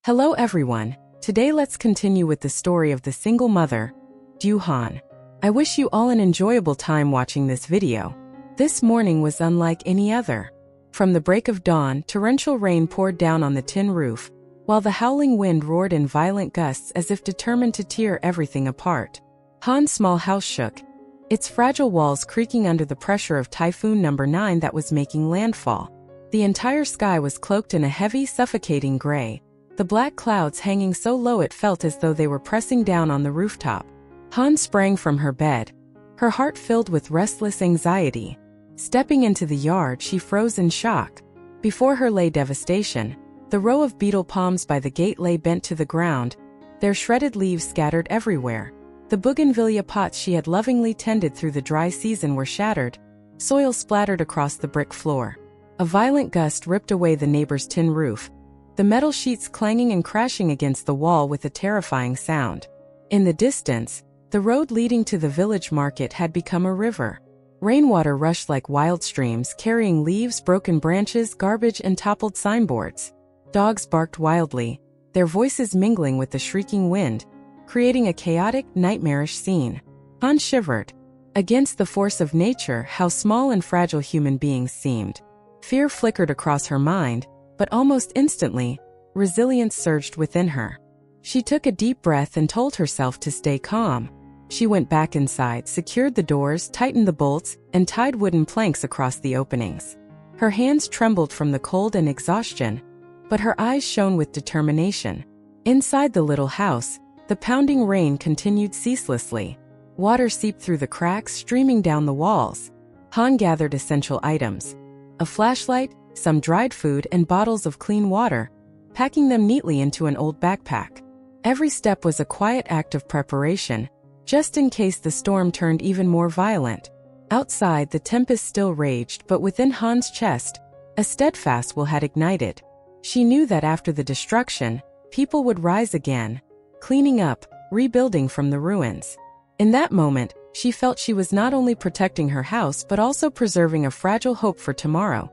Hello everyone, today let's continue with the story of the single mother, Diệu Hân. I wish you all an enjoyable time watching this video. This morning was unlike any other. From the break of dawn, torrential rain poured down on the tin roof, while the howling wind roared in violent gusts as if determined to tear everything apart. Hân's small house shook, its fragile walls creaking under the pressure of Typhoon number 9 that was making landfall. The entire sky was cloaked in a heavy, suffocating gray, the black clouds hanging so low it felt as though they were pressing down on the rooftop. Hân sprang from her bed, her heart filled with restless anxiety. Stepping into the yard, she froze in shock. Before her lay devastation. The row of beetle palms by the gate lay bent to the ground, their shredded leaves scattered everywhere. The bougainvillea pots she had lovingly tended through the dry season were shattered, soil splattered across the brick floor. A violent gust ripped away the neighbor's tin roof, the metal sheets clanging and crashing against the wall with a terrifying sound. In the distance, the road leading to the village market had become a river. Rainwater rushed like wild streams, carrying leaves, broken branches, garbage, and toppled signboards. Dogs barked wildly, their voices mingling with the shrieking wind, creating a chaotic, nightmarish scene. Hân shivered. Against the force of nature, how small and fragile human beings seemed. Fear flickered across her mind, but almost instantly, resilience surged within her. She took a deep breath and told herself to stay calm. She went back inside, secured the doors, tightened the bolts, and tied wooden planks across the openings. Her hands trembled from the cold and exhaustion, but her eyes shone with determination. Inside the little house, the pounding rain continued ceaselessly. Water seeped through the cracks, streaming down the walls. Hân gathered essential items: a flashlight, some dried food, and bottles of clean water, packing them neatly into an old backpack. Every step was a quiet act of preparation, just in case the storm turned even more violent. Outside, the tempest still raged, but within Hân's chest, a steadfast will had ignited. She knew that after the destruction, people would rise again, cleaning up, rebuilding from the ruins. In that moment, she felt she was not only protecting her house but also preserving a fragile hope for tomorrow.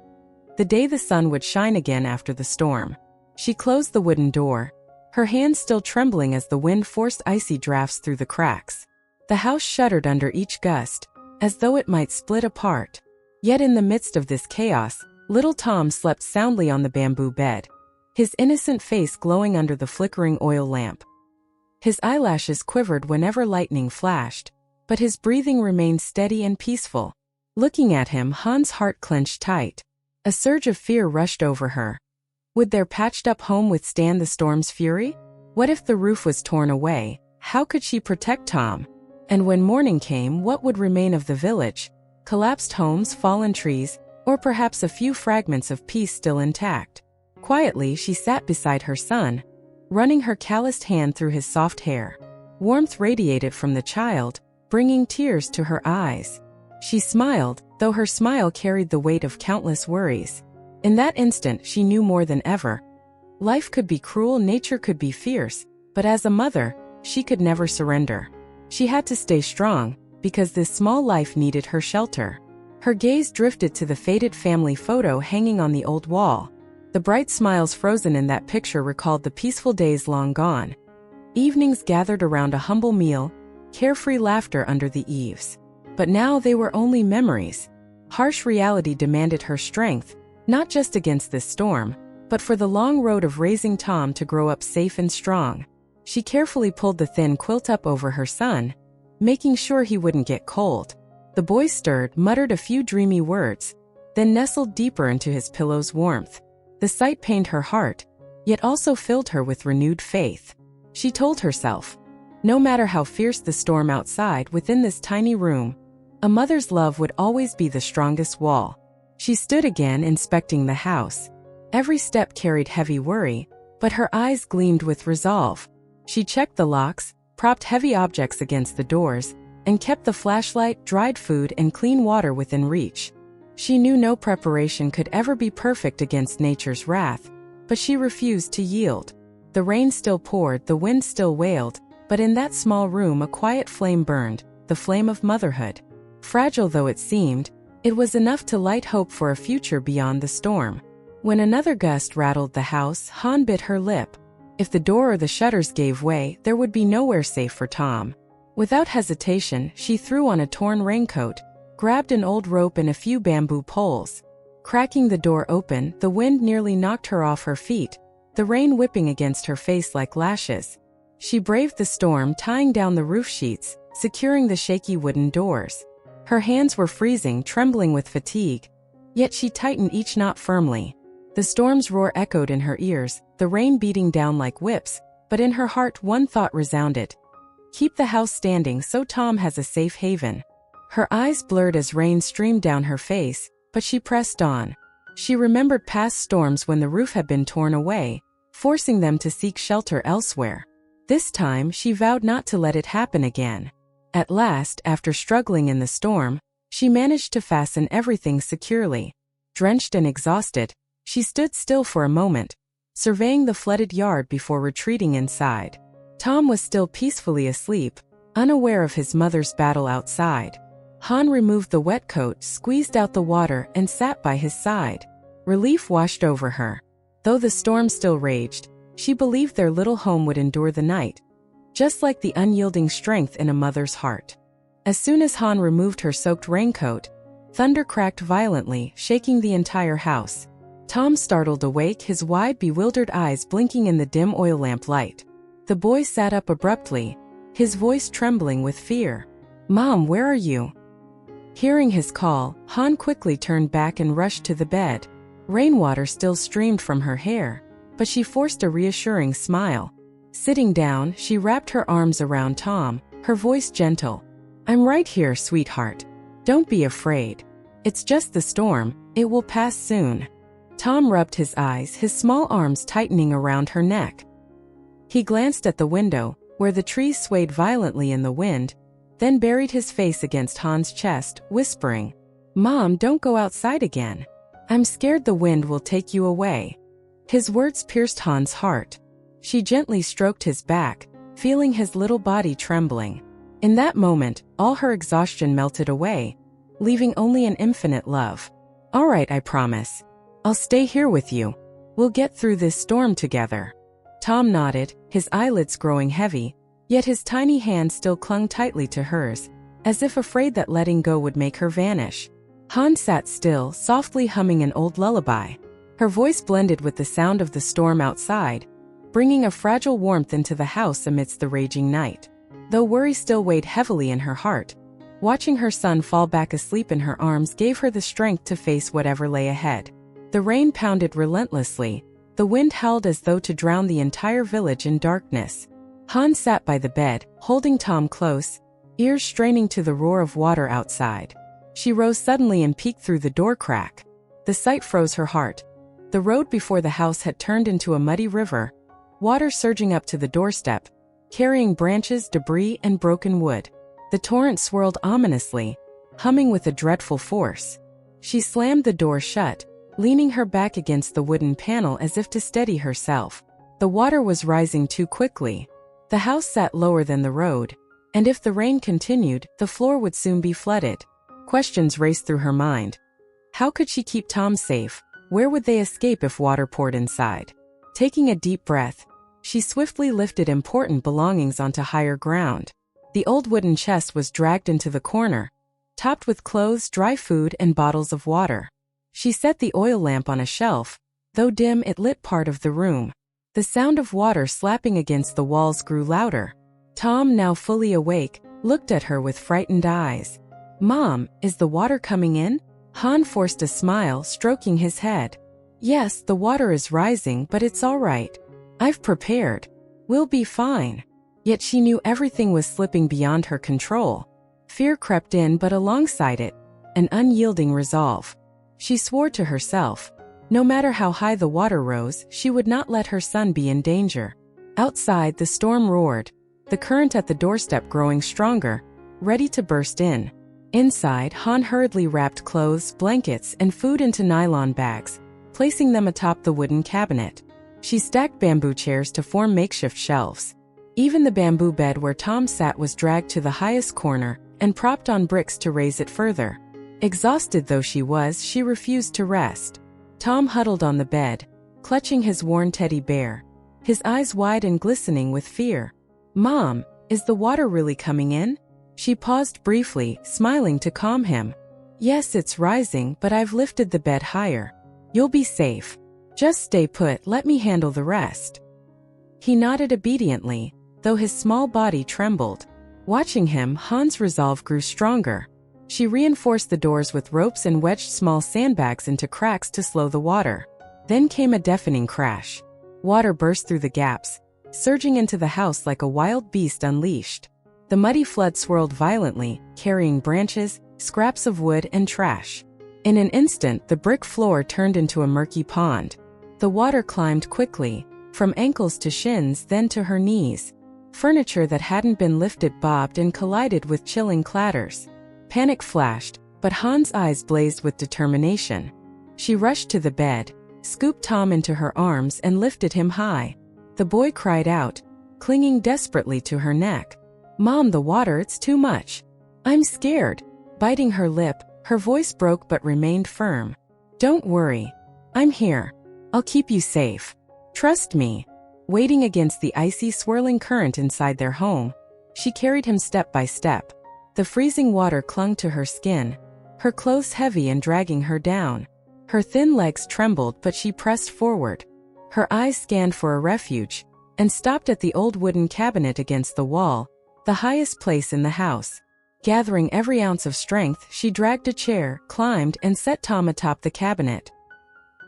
The day the sun would shine again after the storm. She closed the wooden door, her hands still trembling as the wind forced icy drafts through the cracks. The house shuddered under each gust, as though it might split apart. Yet in the midst of this chaos, little Tom slept soundly on the bamboo bed, his innocent face glowing under the flickering oil lamp. His eyelashes quivered whenever lightning flashed, but his breathing remained steady and peaceful. Looking at him, Hân's heart clenched tight. A surge of fear rushed over her. Would their patched-up home withstand the storm's fury? What if the roof was torn away? How could she protect Tom? And when morning came, what would remain of the village? Collapsed homes, fallen trees, or perhaps a few fragments of peace still intact? Quietly, she sat beside her son, running her calloused hand through his soft hair. Warmth radiated from the child, bringing tears to her eyes. She smiled, though her smile carried the weight of countless worries. In that instant, she knew more than ever. Life could be cruel, nature could be fierce, but as a mother, she could never surrender. She had to stay strong, because this small life needed her shelter. Her gaze drifted to the faded family photo hanging on the old wall. The bright smiles frozen in that picture recalled the peaceful days long gone. Evenings gathered around a humble meal, carefree laughter under the eaves. But now they were only memories. Harsh reality demanded her strength, not just against this storm, but for the long road of raising Tom to grow up safe and strong. She carefully pulled the thin quilt up over her son, making sure he wouldn't get cold. The boy stirred, muttered a few dreamy words, then nestled deeper into his pillow's warmth. The sight pained her heart, yet also filled her with renewed faith. She told herself, no matter how fierce the storm outside, within this tiny room, a mother's love would always be the strongest wall. She stood again, inspecting the house. Every step carried heavy worry, but her eyes gleamed with resolve. She checked the locks, propped heavy objects against the doors, and kept the flashlight, dried food, and clean water within reach. She knew no preparation could ever be perfect against nature's wrath, but she refused to yield. The rain still poured, the wind still wailed, but in that small room a quiet flame burned, the flame of motherhood. Fragile though it seemed, it was enough to light hope for a future beyond the storm. When another gust rattled the house, Hân bit her lip. If the door or the shutters gave way, there would be nowhere safe for Tom. Without hesitation, she threw on a torn raincoat, grabbed an old rope and a few bamboo poles. Cracking the door open, the wind nearly knocked her off her feet, the rain whipping against her face like lashes. She braved the storm, tying down the roof sheets, securing the shaky wooden doors. Her hands were freezing, trembling with fatigue, yet she tightened each knot firmly. The storm's roar echoed in her ears, the rain beating down like whips, but in her heart one thought resounded. Keep the house standing so Tom has a safe haven. Her eyes blurred as rain streamed down her face, but she pressed on. She remembered past storms when the roof had been torn away, forcing them to seek shelter elsewhere. This time she vowed not to let it happen again. At last, after struggling in the storm, she managed to fasten everything securely. Drenched and exhausted, she stood still for a moment, surveying the flooded yard before retreating inside. Tom was still peacefully asleep, unaware of his mother's battle outside. Han removed the wet coat, squeezed out the water, and sat by his side. Relief washed over her. Though the storm still raged, she believed their little home would endure the night, just like the unyielding strength in a mother's heart. As soon as Han removed her soaked raincoat, thunder cracked violently, shaking the entire house. Tom startled awake, his wide, bewildered eyes blinking in the dim oil lamp light. The boy sat up abruptly, his voice trembling with fear. "Mom, where are you?" Hearing his call, Han quickly turned back and rushed to the bed. Rainwater still streamed from her hair, but she forced a reassuring smile. Sitting down, she wrapped her arms around Tom, her voice gentle. "I'm right here, sweetheart. Don't be afraid. It's just the storm, it will pass soon." Tom rubbed his eyes, his small arms tightening around her neck. He glanced at the window, where the trees swayed violently in the wind, then buried his face against Han's chest, whispering, "Mom, don't go outside again. I'm scared the wind will take you away." His words pierced Han's heart. She gently stroked his back, feeling his little body trembling. In that moment, all her exhaustion melted away, leaving only an infinite love. "All right, I promise. I'll stay here with you. We'll get through this storm together." Tom nodded, his eyelids growing heavy, yet his tiny hand still clung tightly to hers, as if afraid that letting go would make her vanish. Han sat still, softly humming an old lullaby. Her voice blended with the sound of the storm outside, bringing a fragile warmth into the house amidst the raging night. Though worry still weighed heavily in her heart, watching her son fall back asleep in her arms gave her the strength to face whatever lay ahead. The rain pounded relentlessly, the wind howled as though to drown the entire village in darkness. Han sat by the bed, holding Tom close, ears straining to the roar of water outside. She rose suddenly and peeked through the door crack. The sight froze her heart. The road before the house had turned into a muddy river, water surging up to the doorstep, carrying branches, debris, and broken wood. The torrent swirled ominously, humming with a dreadful force. She slammed the door shut, leaning her back against the wooden panel as if to steady herself. The water was rising too quickly. The house sat lower than the road, and if the rain continued, the floor would soon be flooded. Questions raced through her mind. How could she keep Tom safe? Where would they escape if water poured inside? Taking a deep breath, she swiftly lifted important belongings onto higher ground. The old wooden chest was dragged into the corner, topped with clothes, dry food, and bottles of water. She set the oil lamp on a shelf. Though dim, it lit part of the room. The sound of water slapping against the walls grew louder. Tom, now fully awake, looked at her with frightened eyes. "Mom, is the water coming in?" Han forced a smile, stroking his head. "Yes, the water is rising, but it's all right. I've prepared. We'll be fine." Yet she knew everything was slipping beyond her control. Fear crept in, but alongside it, an unyielding resolve. She swore to herself, no matter how high the water rose, she would not let her son be in danger. Outside, the storm roared, the current at the doorstep growing stronger, ready to burst in. Inside, Han hurriedly wrapped clothes, blankets, and food into nylon bags, placing them atop the wooden cabinet. She stacked bamboo chairs to form makeshift shelves. Even the bamboo bed where Tom sat was dragged to the highest corner and propped on bricks to raise it further. Exhausted though she was, she refused to rest. Tom huddled on the bed, clutching his worn teddy bear, his eyes wide and glistening with fear. "Mom, is the water really coming in?" She paused briefly, smiling to calm him. "Yes, it's rising, but I've lifted the bed higher. You'll be safe. Just stay put, let me handle the rest." He nodded obediently, though his small body trembled. Watching him, Han's resolve grew stronger. She reinforced the doors with ropes and wedged small sandbags into cracks to slow the water. Then came a deafening crash. Water burst through the gaps, surging into the house like a wild beast unleashed. The muddy flood swirled violently, carrying branches, scraps of wood, and trash. In an instant, the brick floor turned into a murky pond. The water climbed quickly, from ankles to shins, then to her knees. Furniture that hadn't been lifted bobbed and collided with chilling clatters. Panic flashed, but Han's eyes blazed with determination. She rushed to the bed, scooped Tom into her arms and lifted him high. The boy cried out, clinging desperately to her neck. "Mom, the water, it's too much. I'm scared." Biting her lip, her voice broke but remained firm. "Don't worry. I'm here. I'll keep you safe. Trust me." Wading against the icy, swirling current inside their home, she carried him step by step. The freezing water clung to her skin, her clothes heavy and dragging her down. Her thin legs trembled, but she pressed forward. Her eyes scanned for a refuge, and stopped at the old wooden cabinet against the wall, the highest place in the house. Gathering every ounce of strength, she dragged a chair, climbed, and set Tom atop the cabinet.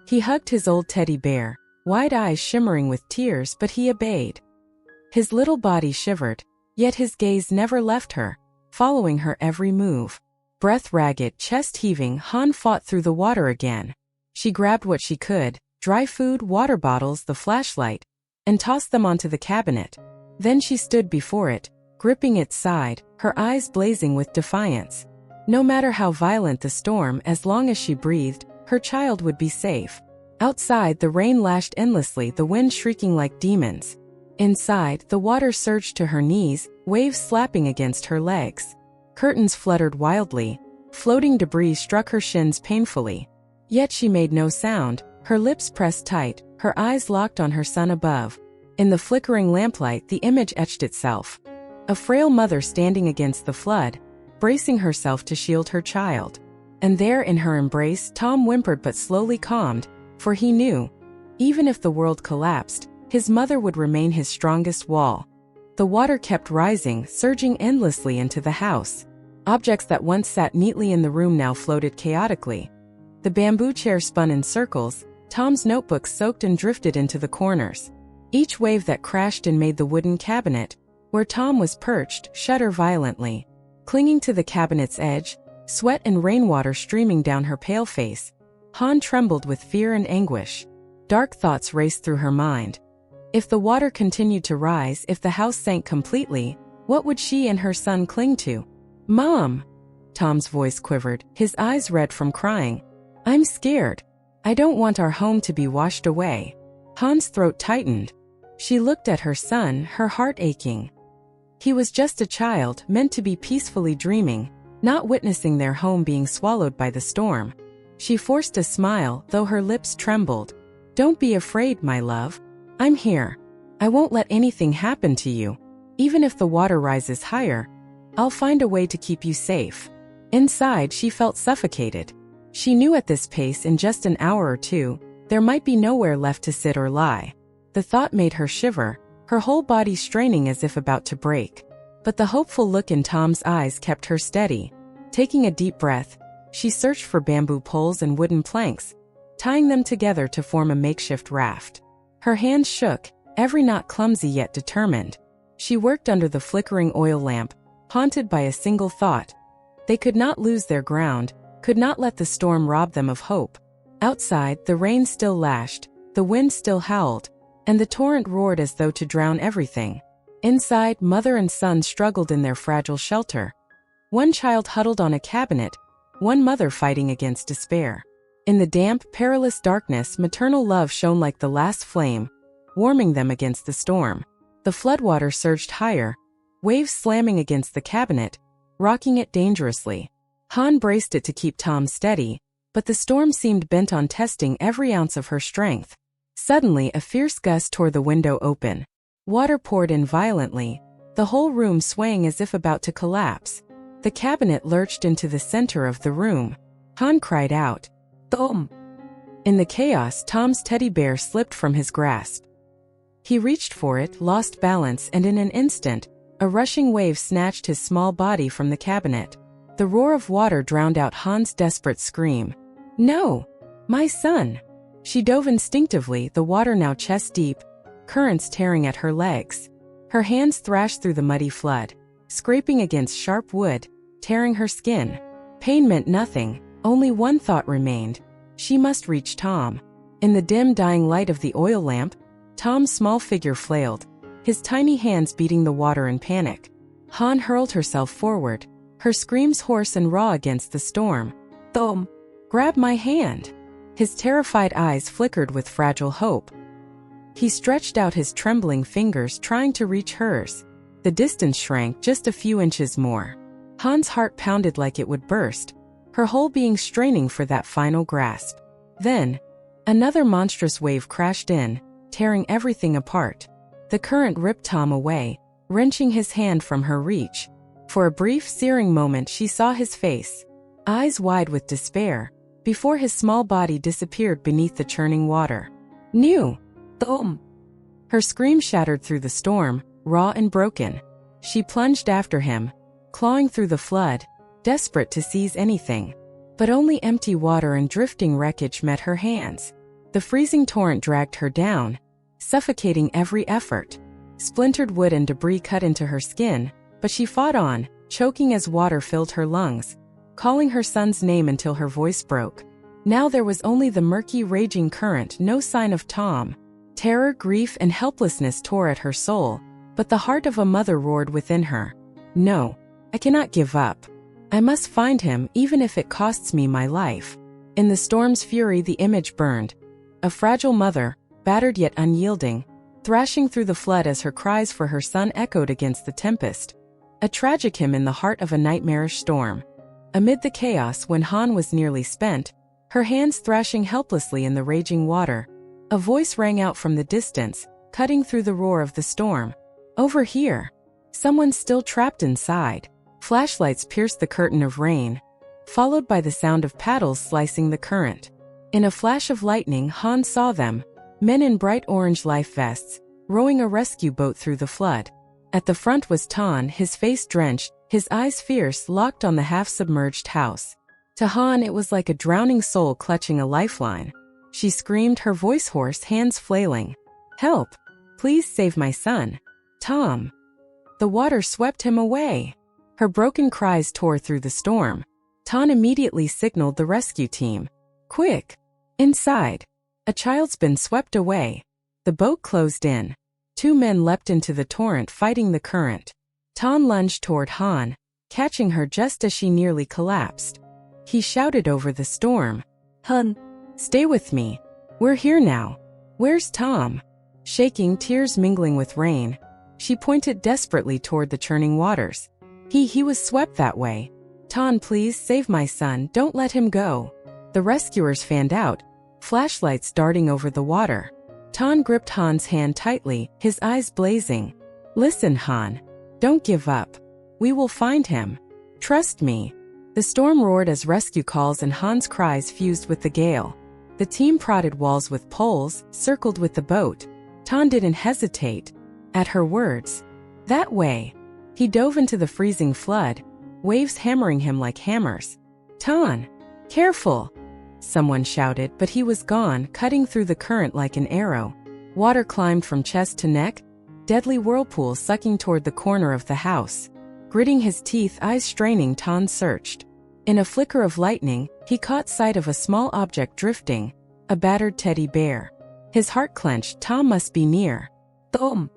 He hugged his old teddy bear, wide eyes shimmering with tears, but he obeyed. His little body shivered, yet his gaze never left her, following her every move. Breath ragged, chest heaving, Han fought through the water again. She grabbed what she could, dry food, water bottles, the flashlight, and tossed them onto the cabinet. Then she stood before it, gripping its side, her eyes blazing with defiance. No matter how violent the storm, as long as she breathed, her child would be safe. Outside, the rain lashed endlessly, the wind shrieking like demons. Inside, the water surged to her knees, waves slapping against her legs. Curtains fluttered wildly, floating debris struck her shins painfully. Yet she made no sound, her lips pressed tight, her eyes locked on her son above. In the flickering lamplight, the image etched itself. A frail mother standing against the flood, bracing herself to shield her child. And there in her embrace, Tom whimpered but slowly calmed, for he knew, even if the world collapsed, his mother would remain his strongest wall. The water kept rising, surging endlessly into the house. Objects that once sat neatly in the room now floated chaotically. The bamboo chair spun in circles, Tom's notebooks soaked and drifted into the corners. Each wave that crashed and made the wooden cabinet, where Tom was perched, shudder violently. Clinging to the cabinet's edge, sweat and rainwater streaming down her pale face, Han trembled with fear and anguish. Dark thoughts raced through her mind. If the water continued to rise, if the house sank completely, what would she and her son cling to? "Mom!" Tom's voice quivered, his eyes red from crying. "I'm scared. I don't want our home to be washed away." Han's throat tightened. She looked at her son, her heart aching. He was just a child, meant to be peacefully dreaming, not witnessing their home being swallowed by the storm. She forced a smile, though her lips trembled. "Don't be afraid, my love. I'm here. I won't let anything happen to you. Even if the water rises higher, I'll find a way to keep you safe." Inside, she felt suffocated. She knew at this pace, in just an hour or two, there might be nowhere left to sit or lie. The thought made her shiver, her whole body straining as if about to break. But the hopeful look in Tom's eyes kept her steady. Taking a deep breath, she searched for bamboo poles and wooden planks, tying them together to form a makeshift raft. Her hands shook, every knot clumsy yet determined. She worked under the flickering oil lamp, haunted by a single thought. They could not lose their ground, could not let the storm rob them of hope. Outside, the rain still lashed, the wind still howled, and the torrent roared as though to drown everything. Inside, mother and son struggled in their fragile shelter. One child huddled on a cabinet, one mother fighting against despair. In the damp, perilous darkness, maternal love shone like the last flame, warming them against the storm. The floodwater surged higher, waves slamming against the cabinet, rocking it dangerously. Han braced it to keep Tom steady, but the storm seemed bent on testing every ounce of her strength. Suddenly, a fierce gust tore the window open. Water poured in violently, the whole room swaying as if about to collapse. The cabinet lurched into the center of the room. Han cried out, "Tom!" In the chaos, Tom's teddy bear slipped from his grasp. He reached for it, lost balance, and in an instant, a rushing wave snatched his small body from the cabinet. The roar of water drowned out Han's desperate scream. "No! My son!" She dove instinctively, the water now chest-deep, currents tearing at her legs. Her hands thrashed through the muddy flood, scraping against sharp wood, tearing her skin. Pain meant nothing, only one thought remained. She must reach Tom. In the dim, dying light of the oil lamp, Tom's small figure flailed, his tiny hands beating the water in panic. Han hurled herself forward, her screams hoarse and raw against the storm. "Tom, grab my hand!" His terrified eyes flickered with fragile hope. He stretched out his trembling fingers, trying to reach hers. The distance shrank just a few inches more. Han's heart pounded like it would burst, her whole being straining for that final grasp. Then, another monstrous wave crashed in, tearing everything apart. The current ripped Tom away, wrenching his hand from her reach. For a brief, searing moment she saw his face, eyes wide with despair, before his small body disappeared beneath the churning water. "New! Tom!" Her scream shattered through the storm, raw and broken. She plunged after him, clawing through the flood, desperate to seize anything. But only empty water and drifting wreckage met her hands. The freezing torrent dragged her down, suffocating every effort. Splintered wood and debris cut into her skin, but she fought on, choking as water filled her lungs, calling her son's name until her voice broke. Now there was only the murky, raging current, no sign of Tom. Terror, grief, and helplessness tore at her soul, but the heart of a mother roared within her. "No, I cannot give up. I must find him, even if it costs me my life." In the storm's fury, the image burned. A fragile mother, battered yet unyielding, thrashing through the flood as her cries for her son echoed against the tempest. A tragic hymn in the heart of a nightmarish storm. Amid the chaos, when Han was nearly spent, her hands thrashing helplessly in the raging water, a voice rang out from the distance, cutting through the roar of the storm. "Over here! Someone's still trapped inside." Flashlights pierced the curtain of rain, followed by the sound of paddles slicing the current. In a flash of lightning, Han saw them, men in bright orange life vests, rowing a rescue boat through the flood. At the front was Tan, his face drenched, his eyes fierce, locked on the half-submerged house. To Han it was like a drowning soul clutching a lifeline. She screamed, her voice hoarse, hands flailing. "Help! Please save my son! Tom!" The water swept him away. Her broken cries tore through the storm. Tan immediately signaled the rescue team. "Quick! Inside! A child's been swept away." The boat closed in. Two men leapt into the torrent, fighting the current. Tan lunged toward Han, catching her just as she nearly collapsed. He shouted over the storm, "Hun, stay with me. We're here now. Where's Tom?" Shaking, tears mingling with rain, she pointed desperately toward the churning waters. He was swept that way. "Tan, please save my son, don't let him go." The rescuers fanned out, flashlights darting over the water. Tan gripped Han's hand tightly, his eyes blazing. "Listen, Han. Don't give up. We will find him. Trust me." The storm roared as rescue calls and Han's cries fused with the gale. The team prodded walls with poles, circled with the boat. Tan didn't hesitate. At her words, "That way." He dove into the freezing flood, waves hammering him like hammers. "Tan, careful!" Someone shouted, but he was gone, cutting through the current like an arrow. Water climbed from chest to neck, deadly whirlpools sucking toward the corner of the house. Gritting his teeth, eyes straining, Tan searched. In a flicker of lightning, he caught sight of a small object drifting, a battered teddy bear. His heart clenched. Tom must be near. "Tom!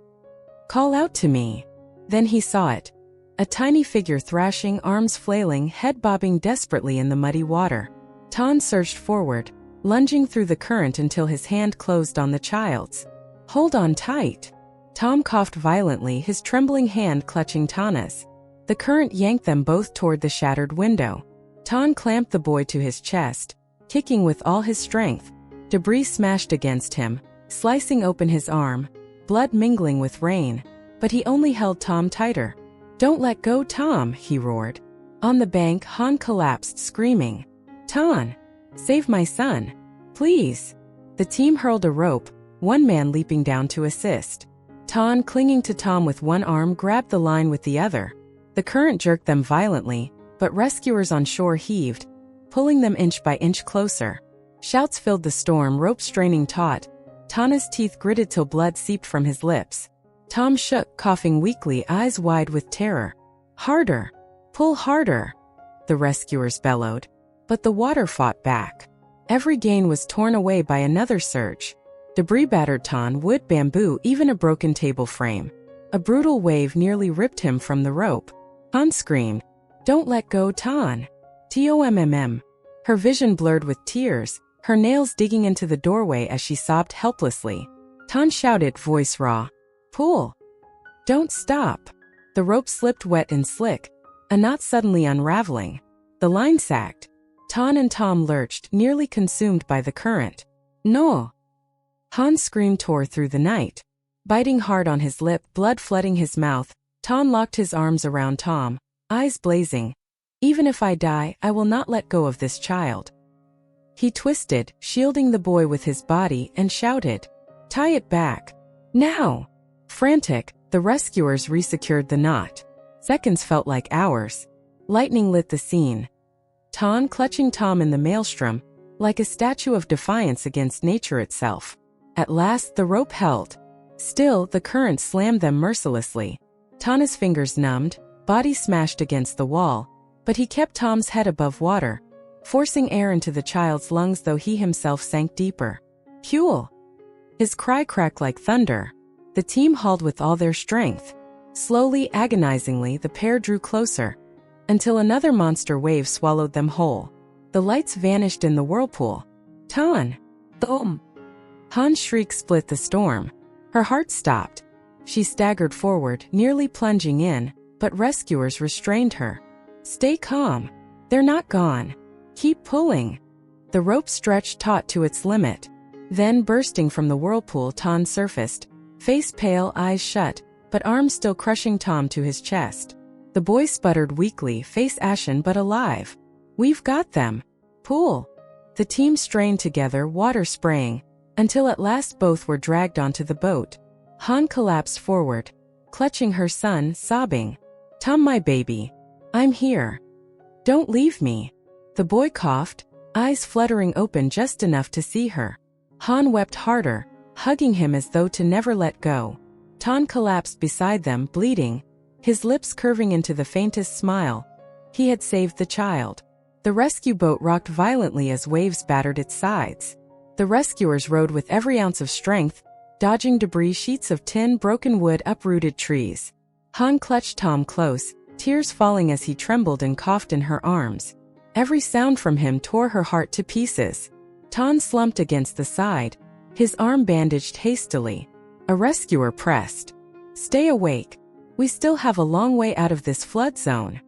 Call out to me." Then he saw it. A tiny figure thrashing, arms flailing, head bobbing desperately in the muddy water. Tan surged forward, lunging through the current until his hand closed on the child's. "Hold on tight." Tom coughed violently, his trembling hand clutching Tana's. The current yanked them both toward the shattered window. Tan clamped the boy to his chest, kicking with all his strength. Debris smashed against him, slicing open his arm, blood mingling with rain, but he only held Tom tighter. "Don't let go, Tom," he roared. On the bank, Han collapsed, screaming, "Ton! Save my son! Please!" The team hurled a rope, one man leaping down to assist. Ton, clinging to Tom with one arm, grabbed the line with the other. The current jerked them violently, but rescuers on shore heaved, pulling them inch by inch closer. Shouts filled the storm, rope straining taut. Tana's teeth gritted till blood seeped from his lips. Tom shook, coughing weakly, eyes wide with terror. "Harder! Pull harder!" the rescuers bellowed. But the water fought back. Every gain was torn away by another surge. Debris battered Ton, wood, bamboo, even a broken table frame. A brutal wave nearly ripped him from the rope. Han screamed, "Don't let go, Ton! Tomm!" Her vision blurred with tears, her nails digging into the doorway as she sobbed helplessly. Ton shouted, voice raw, "Pull! Don't stop!" The rope slipped wet and slick, a knot suddenly unraveling. The line sagged. Ton and Tom lurched, nearly consumed by the current. "No!" Han's scream tore through the night. Biting hard on his lip, blood flooding his mouth, Ton locked his arms around Tom, eyes blazing. "Even if I die, I will not let go of this child." He twisted, shielding the boy with his body, and shouted, "Tie it back! Now!" Frantic, the rescuers resecured the knot. Seconds felt like hours. Lightning lit the scene. Ton clutching Tom in the maelstrom, like a statue of defiance against nature itself. At last the rope held. Still, the current slammed them mercilessly. Tana's fingers numbed, body smashed against the wall, but he kept Tom's head above water, forcing air into the child's lungs though he himself sank deeper. "Huel!" His cry cracked like thunder. The team hauled with all their strength. Slowly, agonizingly, the pair drew closer, until another monster wave swallowed them whole. The lights vanished in the whirlpool. "Ton! Tom!" Han's shriek split the storm. Her heart stopped. She staggered forward, nearly plunging in, but rescuers restrained her. "Stay calm. They're not gone. Keep pulling." The rope stretched taut to its limit. Then, bursting from the whirlpool, Ton surfaced, face pale, eyes shut, but arms still crushing Tom to his chest. The boy sputtered weakly, face ashen but alive. "We've got them. Pull." The team strained together, water spraying, until at last both were dragged onto the boat. Han collapsed forward, clutching her son, sobbing, "Tom, my baby. I'm here. Don't leave me." The boy coughed, eyes fluttering open just enough to see her. Han wept harder, hugging him as though to never let go. Ton collapsed beside them, bleeding, his lips curving into the faintest smile. He had saved the child. The rescue boat rocked violently as waves battered its sides. The rescuers rowed with every ounce of strength, dodging debris, sheets of tin, broken wood, uprooted trees. Han clutched Tom close, tears falling as he trembled and coughed in her arms. Every sound from him tore her heart to pieces. Ton slumped against the side, his arm bandaged hastily. A rescuer pressed, "Stay awake. We still have a long way out of this flood zone."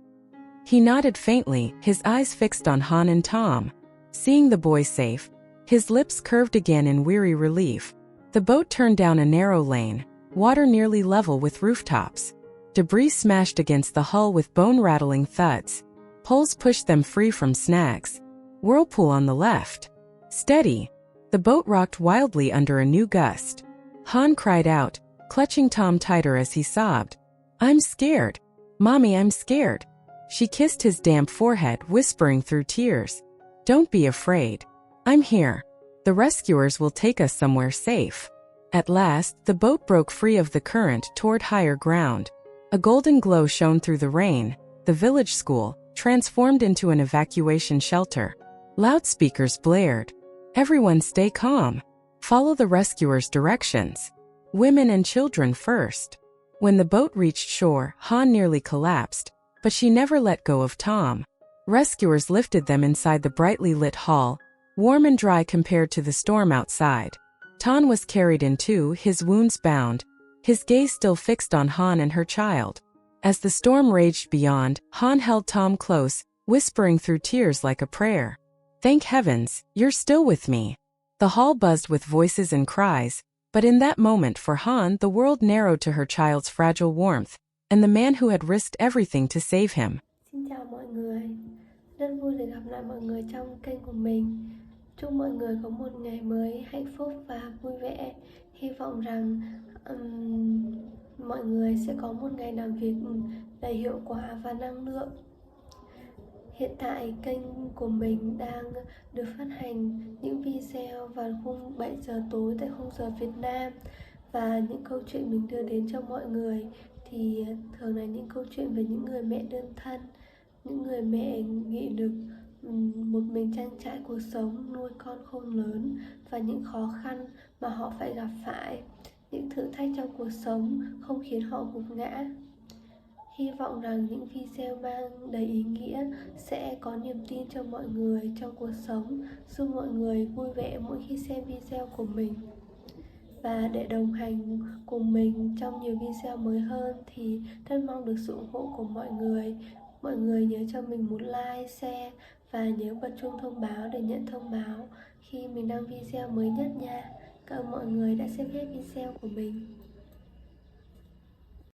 He nodded faintly, his eyes fixed on Han and Tom. Seeing the boy safe, his lips curved again in weary relief. The boat turned down a narrow lane, water nearly level with rooftops. Debris smashed against the hull with bone-rattling thuds. Poles pushed them free from snags. Whirlpool on the left. "Steady!" The boat rocked wildly under a new gust. Han cried out, clutching Tom tighter as he sobbed, "I'm scared. Mommy, I'm scared." She kissed his damp forehead, whispering through tears, "Don't be afraid. I'm here. The rescuers will take us somewhere safe." At last, the boat broke free of the current toward higher ground. A golden glow shone through the rain, the village school, transformed into an evacuation shelter. Loudspeakers blared, "Everyone stay calm. Follow the rescuers' directions. Women and children first." When the boat reached shore, Han nearly collapsed, but she never let go of Tom. Rescuers lifted them inside the brightly lit hall, warm and dry compared to the storm outside. Ton was carried in too, his wounds bound, his gaze still fixed on Han and her child. As the storm raged beyond, Han held Tom close, whispering through tears like a prayer, "Thank heavens, you're still with me." The hall buzzed with voices and cries, But in that moment for Han, the world narrowed to her child's fragile warmth, and the man who had risked everything to save him. Xin chào mọi người, rất vui được gặp lại mọi người trong kênh của mình. Chúc mọi người có một ngày mới hạnh phúc và vui vẻ. Hy vọng rằng mọi người sẽ có một ngày làm việc đầy hiệu quả và năng lượng. Hiện tại kênh của mình đang được phát hành những video vào khung 7 giờ tối tại khung giờ Việt Nam. Và những câu chuyện mình đưa đến cho mọi người thì thường là những câu chuyện về những người mẹ đơn thân, những người mẹ nghĩ được một mình trang trải cuộc sống, nuôi con khôn lớn và những khó khăn mà họ phải gặp phải, những thử thách trong cuộc sống không khiến họ gục ngã. Hy vọng rằng những video mang đầy ý nghĩa sẽ có niềm tin cho mọi người trong cuộc sống, giúp mọi người vui vẻ mỗi khi xem video của mình. Và để đồng hành cùng mình trong nhiều video mới hơn thì rất mong được sự ủng hộ của mọi người. Mọi người nhớ cho mình một like, share và nhớ bật chuông thông báo để nhận thông báo khi mình đăng video mới nhất nha. Cảm ơn mọi người đã xem hết video của mình.